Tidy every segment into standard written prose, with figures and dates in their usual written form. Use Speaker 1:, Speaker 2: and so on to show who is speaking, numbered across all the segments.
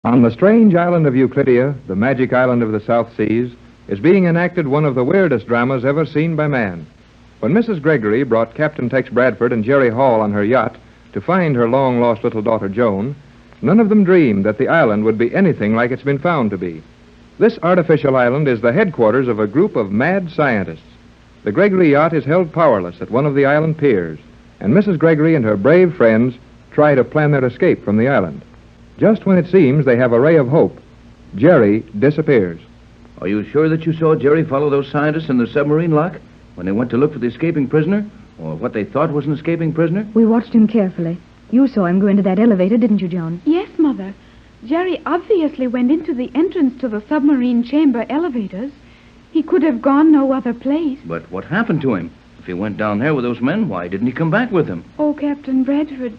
Speaker 1: On the strange island of Euclidia, the magic island of the South Seas, is being enacted one of the weirdest dramas ever seen by man. When Mrs. Gregory brought Captain Tex Bradford and Jerry Hall on her yacht to find her long-lost little daughter Joan, none of them dreamed that the island would be anything like it's been found to be. This artificial island is the headquarters of a group of mad scientists. The Gregory yacht is held powerless at one of the island piers, and Mrs. Gregory and her brave friends try to plan their escape from the island. Just when it seems they have a ray of hope, Jerry disappears.
Speaker 2: Are you sure that you saw Jerry follow those scientists in the submarine lock when they went to look for the escaping prisoner, or what they thought was an escaping prisoner?
Speaker 3: We watched him carefully. You saw him go into that elevator, didn't you, Joan?
Speaker 4: Yes, Mother. Jerry obviously went into the entrance to the submarine chamber elevators. He could have gone no other place.
Speaker 2: But what happened to him? If he went down there with those men, why didn't he come back with them?
Speaker 4: Oh, Captain Bradford,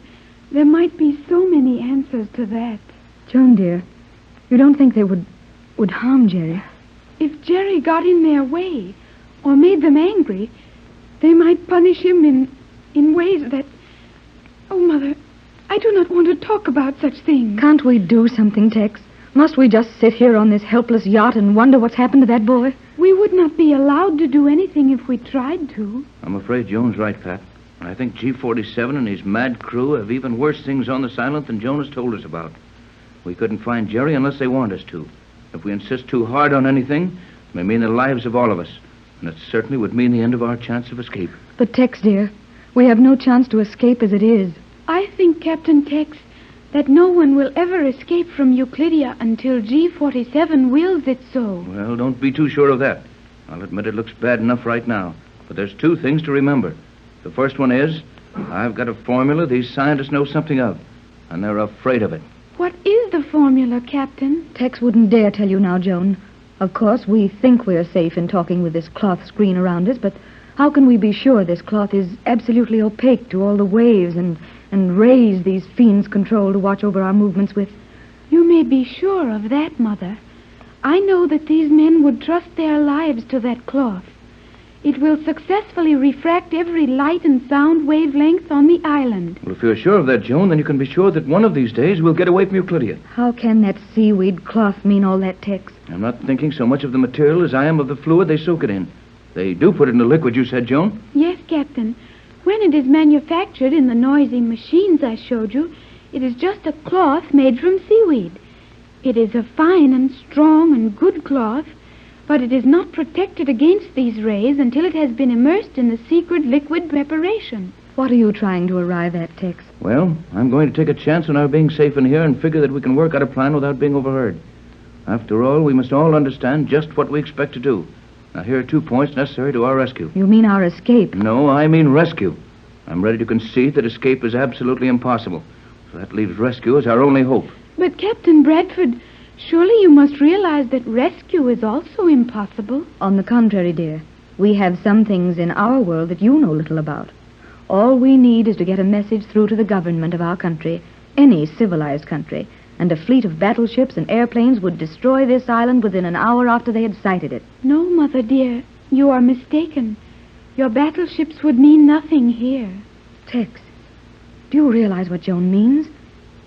Speaker 4: there might be so many answers to that.
Speaker 3: Joan, dear, you don't think they would harm Jerry?
Speaker 4: If Jerry got in their way or made them angry, they might punish him in ways that... Oh, Mother, I do not want to talk about such things.
Speaker 3: Can't we do something, Tex? Must we just sit here on this helpless yacht and wonder what's happened to that boy?
Speaker 4: We would not be allowed to do anything if we tried to.
Speaker 2: I'm afraid Joan's right, Pat. I think G-47 and his mad crew have even worse things on this island than Joan has told us about. We couldn't find Jerry unless they want us to. If we insist too hard on anything, it may mean the lives of all of us. And it certainly would mean the end of our chance of escape.
Speaker 3: But, Tex, dear, we have no chance to escape as it is.
Speaker 4: I think, Captain Tex, that no one will ever escape from Euclidia until G-47 wills it so.
Speaker 2: Well, don't be too sure of that. I'll admit it looks bad enough right now. But there's two things to remember. The first one is, I've got a formula these scientists know something of, and they're afraid of it.
Speaker 4: What is the formula, Captain?
Speaker 3: Tex wouldn't dare tell you now, Joan. Of course, we think we're safe in talking with this cloth screen around us, but how can we be sure this cloth is absolutely opaque to all the waves and rays these fiends control to watch over our movements with?
Speaker 4: You may be sure of that, Mother. I know that these men would trust their lives to that cloth. It will successfully refract every light and sound wavelength on the island.
Speaker 2: Well, if you're sure of that, Joan, then you can be sure that one of these days we'll get away from Euclidia.
Speaker 3: How can that seaweed cloth mean all that, Tex?
Speaker 2: I'm not thinking so much of the material as I am of the fluid they soak it in. They do put it in the liquid, you said, Joan?
Speaker 4: Yes, Captain. When it is manufactured in the noisy machines I showed you, it is just a cloth made from seaweed. It is a fine and strong and good cloth, but it is not protected against these rays until it has been immersed in the secret liquid preparation.
Speaker 3: What are you trying to arrive at, Tex?
Speaker 2: Well, I'm going to take a chance on our being safe in here and figure that we can work out a plan without being overheard. After all, we must all understand just what we expect to do. Now, here are 2 points necessary to our rescue.
Speaker 3: You mean our escape?
Speaker 2: No, I mean rescue. I'm ready to concede that escape is absolutely impossible. So that leaves rescue as our only hope.
Speaker 4: But, Captain Bradford, surely you must realize that rescue is also impossible.
Speaker 3: On the contrary, dear. We have some things in our world that you know little about. All we need is to get a message through to the government of our country, any civilized country, and a fleet of battleships and airplanes would destroy this island within an hour after they had sighted it.
Speaker 4: No, Mother dear, you are mistaken. Your battleships would mean nothing here.
Speaker 3: Tex, do you realize what Joan means?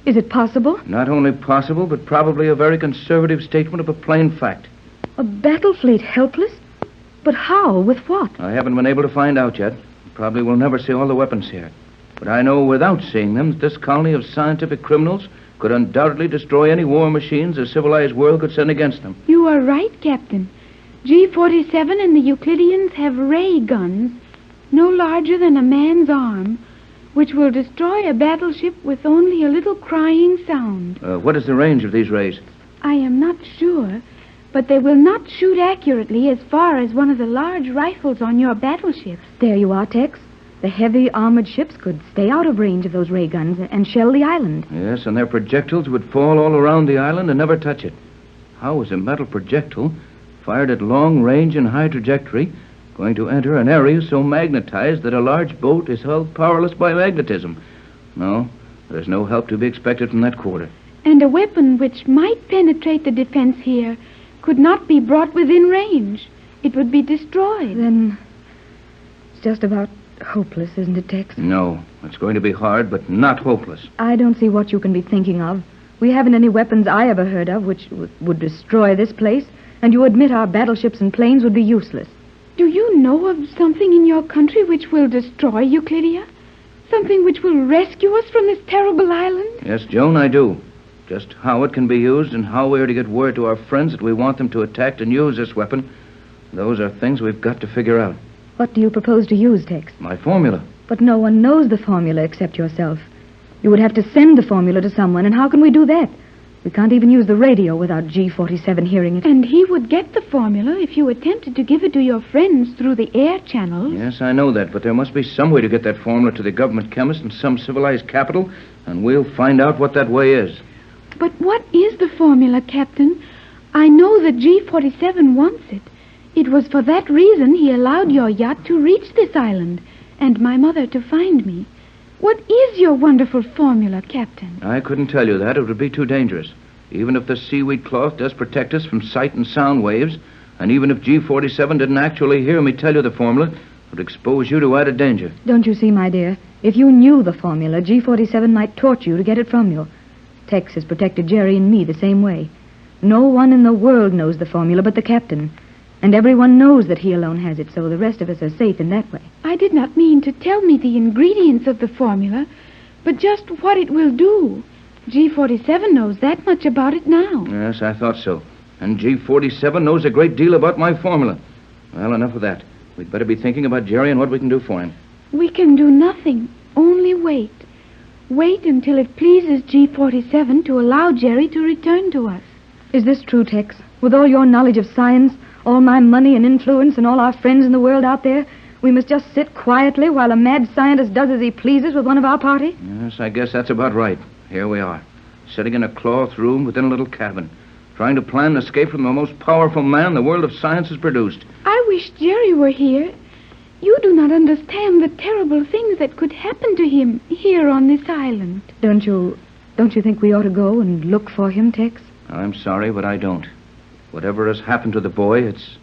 Speaker 3: Is it possible?
Speaker 2: Not only possible, but probably a very conservative statement of a plain fact.
Speaker 3: A battle fleet helpless? But how? With what?
Speaker 2: I haven't been able to find out yet. Probably we'll never see all the weapons here. But I know without seeing them that this colony of scientific criminals could undoubtedly destroy any war machines a civilized world could send against them.
Speaker 4: You are right, Captain. G-47 and the Euclideans have ray guns, no larger than a man's arm, which will destroy a battleship with only a little crying sound.
Speaker 2: What is the range of these rays?
Speaker 4: I am not sure, but they will not shoot accurately as far as one of the large rifles on your battleships.
Speaker 3: There you are, Tex. The heavy armored ships could stay out of range of those ray guns and shell the island.
Speaker 2: Yes, and their projectiles would fall all around the island and never touch it. How is a metal projectile, fired at long range and high trajectory, going to enter an area so magnetized that a large boat is held powerless by magnetism? No, there's no help to be expected from that quarter.
Speaker 4: And a weapon which might penetrate the defense here could not be brought within range. It would be destroyed.
Speaker 3: Then it's just about hopeless, isn't it, Tex?
Speaker 2: No, it's going to be hard, but not hopeless.
Speaker 3: I don't see what you can be thinking of. We haven't any weapons I ever heard of which would destroy this place, and you admit our battleships and planes would be useless.
Speaker 4: Do you know of something in your country which will destroy Euclidia? Something which will rescue us from this terrible island?
Speaker 2: Yes, Joan, I do. Just how it can be used and how we are to get word to our friends that we want them to attack and use this weapon, those are things we've got to figure out.
Speaker 3: What do you propose to use, Tex?
Speaker 2: My formula.
Speaker 3: But no one knows the formula except yourself. You would have to send the formula to someone, and how can we do that? We can't even use the radio without G47 hearing it.
Speaker 4: And he would get the formula if you attempted to give it to your friends through the air channels.
Speaker 2: Yes, I know that, but there must be some way to get that formula to the government chemist in some civilized capital, and we'll find out what that way is.
Speaker 4: But what is the formula, Captain? I know that G47 wants it. It was for that reason he allowed your yacht to reach this island, and my mother to find me. What is your wonderful formula, Captain?
Speaker 2: I couldn't tell you that. It would be too dangerous. Even if the seaweed cloth does protect us from sight and sound waves, and even if G47 didn't actually hear me tell you the formula, it would expose you to added danger.
Speaker 3: Don't you see, my dear? If you knew the formula, G47 might torture you to get it from you. Tex has protected Jerry and me the same way. No one in the world knows the formula but the captain. And everyone knows that he alone has it, so the rest of us are safe in that way.
Speaker 4: I did not mean to tell me the ingredients of the formula, but just what it will do. G47 knows that much about it now.
Speaker 2: Yes, I thought so. And G47 knows a great deal about my formula. Well, enough of that. We'd better be thinking about Jerry and what we can do for him.
Speaker 4: We can do nothing, only wait. Wait until it pleases G47 to allow Jerry to return to us.
Speaker 3: Is this true, Tex? With all your knowledge of science, all my money and influence, and all our friends in the world out there, we must just sit quietly while a mad scientist does as he pleases with one of our party?
Speaker 2: Yes, I guess that's about right. Here we are, sitting in a cloth room within a little cabin, trying to plan an escape from the most powerful man the world of science has produced.
Speaker 4: I wish Jerry were here. You do not understand the terrible things that could happen to him here on this island.
Speaker 3: Don't you think we ought to go and look for him, Tex?
Speaker 2: I'm sorry, but I don't. Whatever has happened to the boy, it's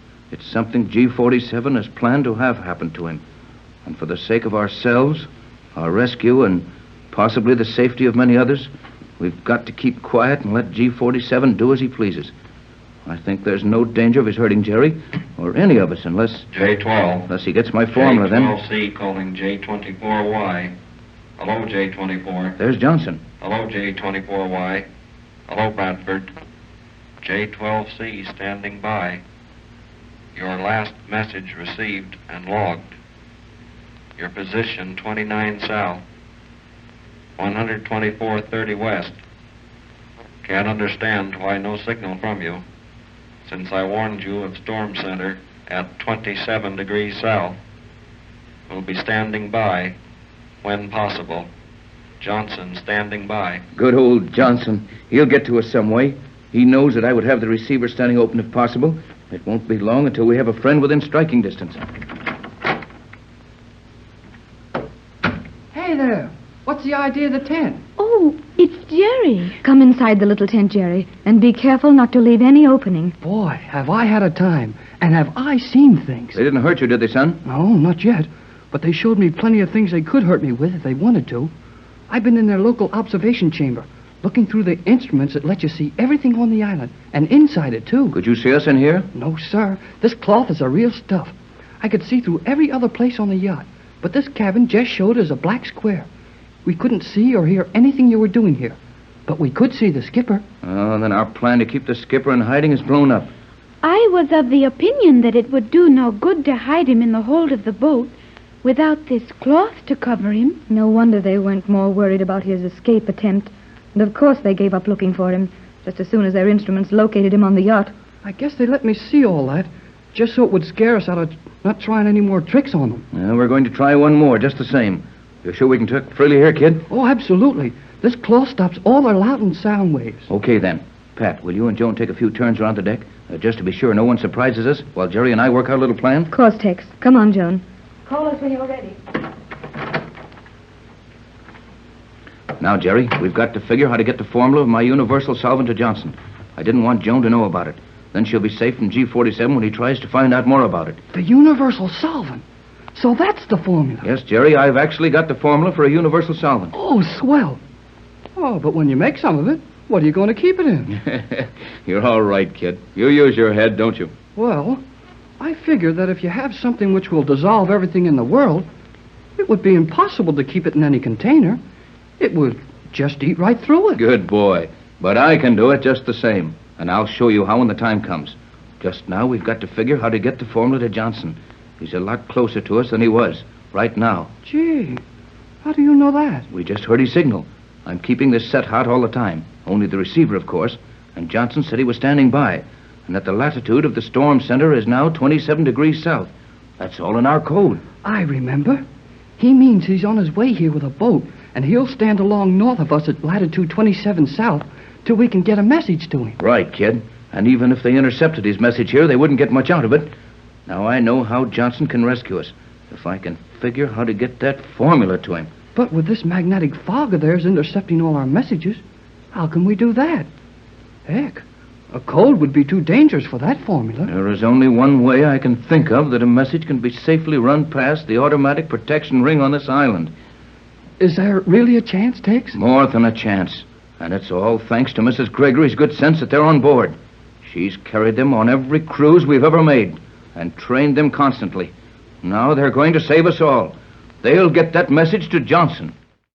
Speaker 2: something G47 has planned to have happen to him. And for the sake of ourselves, our rescue, and possibly the safety of many others, we've got to keep quiet and let G47 do as he pleases. I think there's no danger of his hurting Jerry, or any of us, unless
Speaker 5: J12.
Speaker 2: Unless he gets my formula, then.
Speaker 5: J12C calling J24Y. Hello, J24.
Speaker 2: There's Johnson.
Speaker 5: Hello, J24Y. Hello, Bradford. J12C standing by. Your last message received and logged. Your position 29 south, 124.30 west. Can't understand why no signal from you, since I warned you of storm center at 27 degrees south. Will be standing by when possible. Johnson standing by.
Speaker 2: Good old Johnson. He'll get to us some way. He knows that I would have the receiver standing open if possible. It won't be long until we have a friend within striking distance.
Speaker 6: Hey there. What's the idea of the tent?
Speaker 4: Oh, it's Jerry.
Speaker 3: Come inside the little tent, Jerry, and be careful not to leave any opening.
Speaker 6: Boy, have I had a time. And have I seen things.
Speaker 2: They didn't hurt you, did they, son?
Speaker 6: No, not yet. But they showed me plenty of things they could hurt me with if they wanted to. I've been in their local observation chamber, looking through the instruments that let you see everything on the island, and inside it, too.
Speaker 2: Could you see us in here?
Speaker 6: No, sir. This cloth is the real stuff. I could see through every other place on the yacht, but this cabin just showed as a black square. We couldn't see or hear anything you were doing here, but we could see the skipper.
Speaker 2: Oh, then our plan to keep the skipper in hiding is blown up.
Speaker 4: I was of the opinion that it would do no good to hide him in the hold of the boat without this cloth to cover him.
Speaker 3: No wonder they weren't more worried about his escape attempt. And of course they gave up looking for him just as soon as their instruments located him on the yacht.
Speaker 6: I guess they let me see all that, just so it would scare us out of not trying any more tricks on them.
Speaker 2: Yeah, we're going to try one more, just the same. You're sure we can talk freely here, kid?
Speaker 6: Oh, absolutely. This cloth stops all our loud and sound waves.
Speaker 2: Okay, then. Pat, will you and Joan take a few turns around the deck, just to be sure no one surprises us, while Jerry and I work out a little plan?
Speaker 3: Of course, Tex. Come on, Joan. Call us when you're ready.
Speaker 2: Now, Jerry, we've got to figure how to get the formula of my universal solvent to Johnson. I didn't want Joan to know about it. Then she'll be safe from G47 when he tries to find out more about it.
Speaker 6: The universal solvent. So that's the formula.
Speaker 2: Yes, Jerry, I've actually got the formula for a universal solvent.
Speaker 6: Oh, swell. Oh, but when you make some of it, What are you going to keep it in?
Speaker 2: You're all right, kid. You use your head, don't you?
Speaker 6: Well, I figure that if you have something which will dissolve everything in the world, it would be impossible to keep it in any container. It would just eat right through it.
Speaker 2: Good boy. But I can do it just the same. And I'll show you how when the time comes. Just now, we've got to figure how to get the formula to Johnson. He's a lot closer to us than he was, right now.
Speaker 6: Gee, how do you know that?
Speaker 2: We just heard his signal. I'm keeping this set hot all the time. Only the receiver, of course. And Johnson said he was standing by. And that the latitude of the storm center is now 27 degrees south. That's all in our code.
Speaker 6: I remember. He means he's on his way here with a boat, and he'll stand along north of us at latitude 27 south till we can get a message to him.
Speaker 2: Right, kid. And even if they intercepted his message here, they wouldn't get much out of it. Now I know how Johnson can rescue us, if I can figure how to get that formula to him.
Speaker 6: But with this magnetic fog of theirs intercepting all our messages, how can we do that? Heck, a cold would be too dangerous for that formula.
Speaker 2: There is only one way I can think of that a message can be safely run past the automatic protection ring on this island.
Speaker 6: Is there really a chance, Tex?
Speaker 2: More than a chance. And it's all thanks to Mrs. Gregory's good sense that they're on board. She's carried them on every cruise we've ever made and trained them constantly. Now they're going to save us all. They'll get that message to Johnson.